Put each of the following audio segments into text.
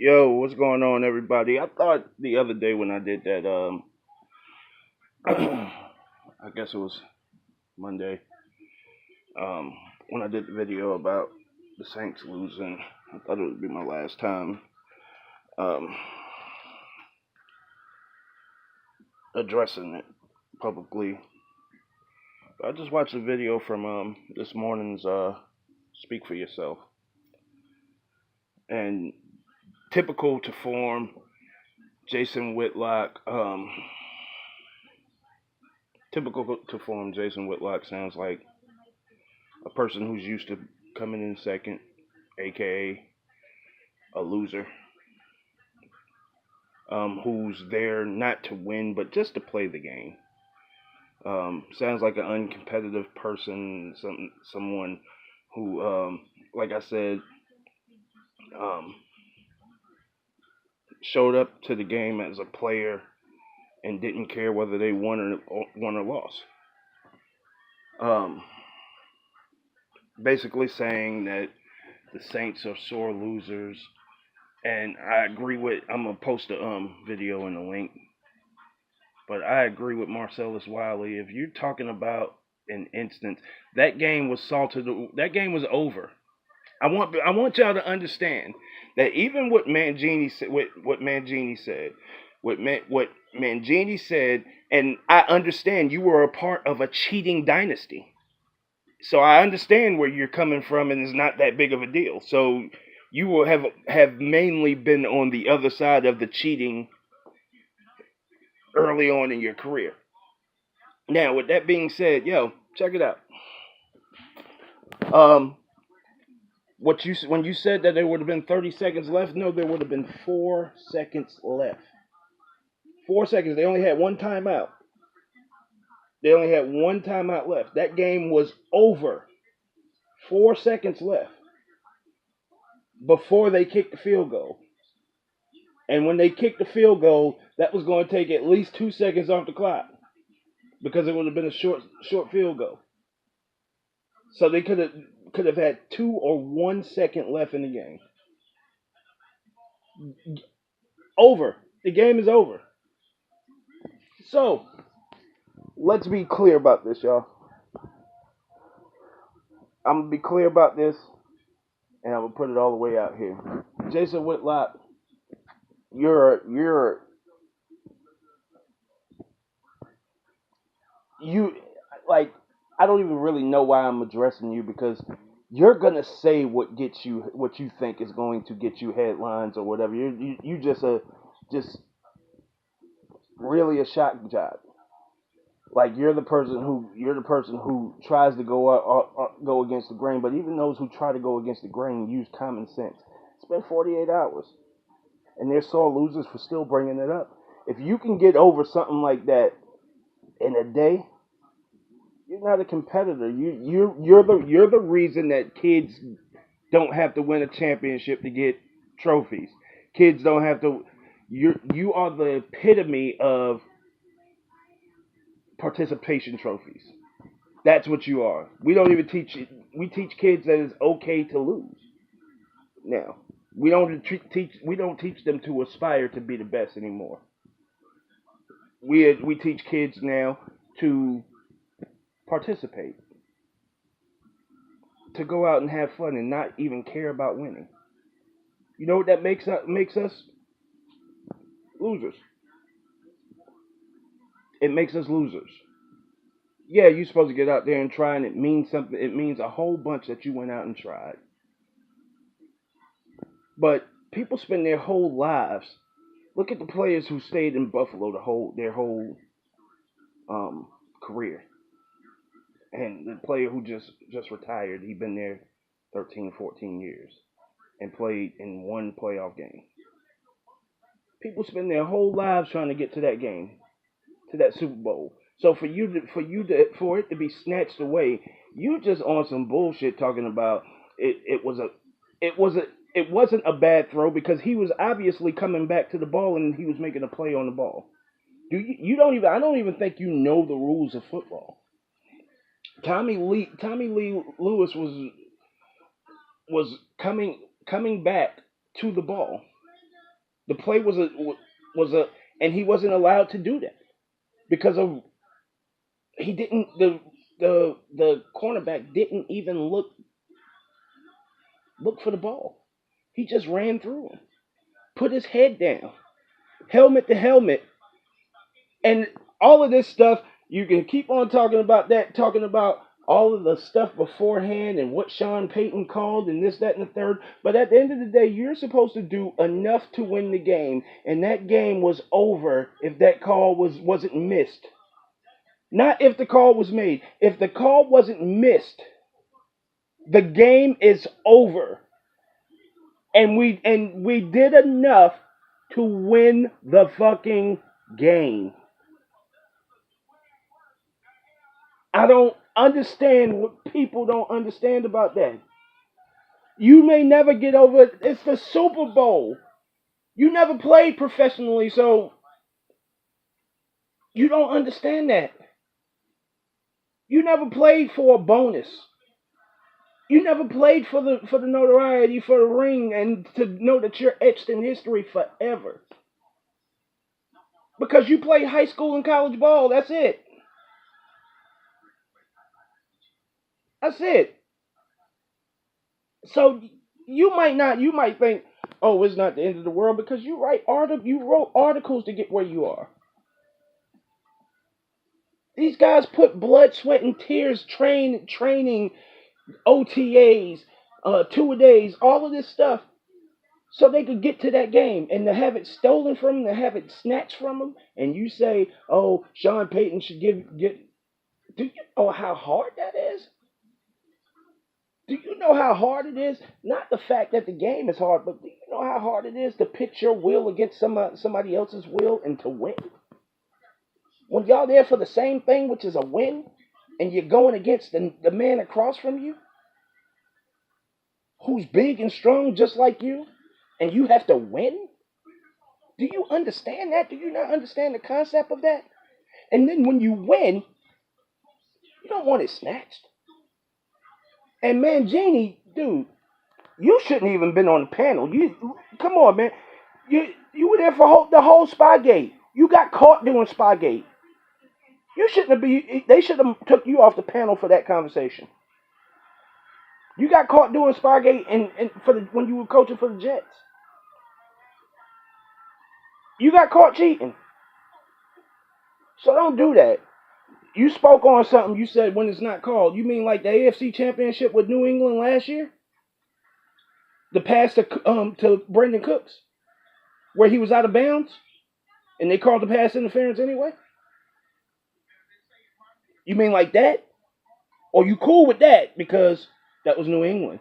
Yo, what's going on, everybody? I thought the other day when I did that, I guess it was Monday, um, when I did the video about the Saints losing, I thought it would be my last time, um, addressing it publicly. I just watched a video from, this morning's, Speak for Yourself. And typical to form, Jason Whitlock, typical to form, Jason Whitlock sounds like a person who's used to coming in second, aka a loser, who's there not to win but just to play the game. Sounds like an uncompetitive person, someone who, like I said, um, showed up to the game as a player and didn't care whether they won or lost. Um, Basically saying that the Saints are sore losers. And I agree with. I'm gonna post a video in the link, but I agree with Marcellus Wiley. If you're talking about an instance, that game was salted. That game was over. I want y'all to understand that even what Mangini said, what Mangini said, and I understand you were a part of a cheating dynasty. So I understand where you're coming from, and it's not that big of a deal. So you will have mainly been on the other side of the cheating early on in your career. Now, with that being said, yo, check it out. Um, what you when you said that there would have been 30 seconds left, no, there would have been 4 seconds left. 4 seconds. They only had one timeout. They only had one timeout left. That game was over. 4 seconds left before they kicked the field goal. And when they kicked the field goal, that was going to take at least 2 seconds off the clock because it would have been a short field goal. So they could have had 2 or 1 second left in the game. Over. The game is over. So let's be clear about this, y'all. I'm gonna be clear about this, and I'm gonna put it all the way out here. Jason Whitlock, you're you like I don't even really know why I'm addressing you because you're gonna say what you think is going to get you headlines or whatever. You just really a shock job. Like you're the person who tries to go against the grain, but even those who try to go against the grain use common sense. It's been 48 hours, and they're sore losers for still bringing it up. If you can get over something like that in a day, you're not a competitor. You're the reason that kids don't have to win a championship to get trophies. Kids don't have to. You are the epitome of participation trophies. That's what you are. We don't even teach it. We teach kids that it's okay to lose. Now we don't teach them to aspire to be the best anymore. We teach kids now to participate, to go out and have fun and not even care about winning. You know what that makes us losers. It makes us losers. Yeah, you're supposed to get out there and try, and it means something. It means a whole bunch that you went out and tried. But people spend their whole lives. Look at the players who stayed in Buffalo their whole um, career, and the player who just retired. He been there 13, 14 years and played in one playoff game. People spend their whole lives trying to get to that game, to that Super Bowl. So for it to be snatched away, you just on some bullshit talking about it was a it wasn't a bad throw because he was obviously coming back to the ball and he was making a play on the ball. You don't even I don't even think you know the rules of football. Tommy Lee Lewis was coming back to the ball. The play was a, and he wasn't allowed to do that because of he didn't the cornerback didn't even look for the ball. He just ran through him, put his head down, helmet to helmet, and all of this stuff. You can keep on talking about that, talking about all of the stuff beforehand and what Sean Payton called and this, that, and the third. But at the end of the day, you're supposed to do enough to win the game, and that game was over if that call wasn't missed. Not if the call was made. If the call wasn't missed, the game is over. And we did enough to win the fucking game. I don't understand what people don't understand about that. You may never get over it. It's the Super Bowl. You never played professionally, so you don't understand that. You never played for a bonus. You never played for the notoriety, for the ring, and to know that you're etched in history forever. Because you played high school and college ball. That's it. That's it. So you might think, oh, it's not the end of the world because you wrote articles to get where you are. These guys put blood, sweat, and tears training OTAs, 2-a-days, all of this stuff, so they could get to that game, and to have it stolen from them, to have it snatched from them, and you say, oh, Sean Payton should get. Do you know how hard that is? Do you know how hard it is? Not the fact that the game is hard, but do you know how hard it is to pitch your will against somebody else's will and to win? When y'all there for the same thing, which is a win, and you're going against the man across from you, who's big and strong just like you, and you have to win? Do you understand that? Do you not understand the concept of that? And then when you win, you don't want it snatched. And Mangini, dude, you shouldn't even been on the panel. You come on, man. You were there for the whole Spygate. You got caught doing Spygate. You shouldn't have been. They should have took you off the panel for that conversation. You got caught doing Spygate and when you were coaching for the Jets. You got caught cheating. So don't do that. You spoke on something. You said when it's not called. You mean like the AFC Championship with New England last year? The pass to Brandon Cooks, where he was out of bounds, and they called the pass interference anyway? You mean like that? Or you cool with that because that was New England?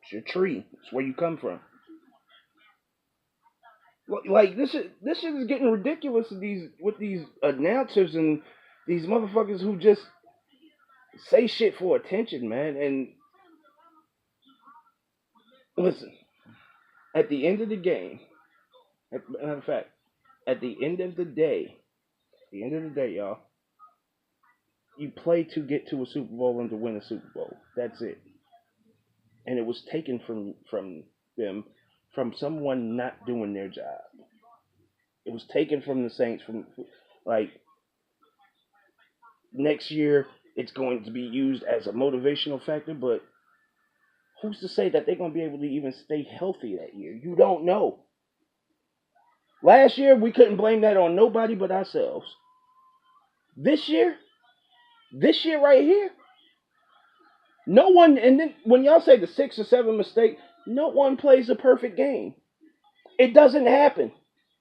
It's your tree. It's where you come from. Like this shit is getting ridiculous with these announcers and these motherfuckers who just say shit for attention, man. And listen, at the end of the game, matter of fact, at the end of the day, y'all, you play to get to a Super Bowl and to win a Super Bowl. That's it. And it was taken from them, from someone not doing their job. It was taken from the Saints. From like next year, it's going to be used as a motivational factor. But who's to say that they're going to be able to even stay healthy that year? You don't know. Last year, we couldn't blame that on nobody but ourselves. This year right here, no one. And then when y'all say the 6 or 7 mistake, no one plays a perfect game. It doesn't happen.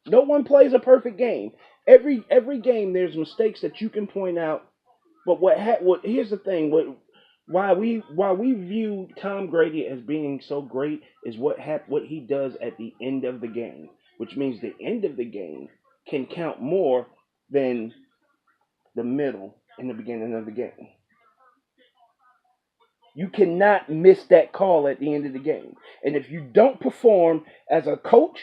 No one plays a perfect game. Every game there's mistakes that you can point out. But here's the thing. Why we view Tom Brady as being so great is what he does at the end of the game, which means the end of the game can count more than the middle and the beginning of the game. You cannot miss that call at the end of the game. And if you don't perform as a coach,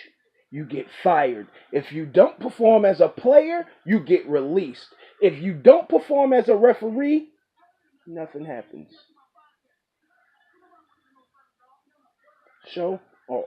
you get fired. If you don't perform as a player, you get released. If you don't perform as a referee, nothing happens. Show off.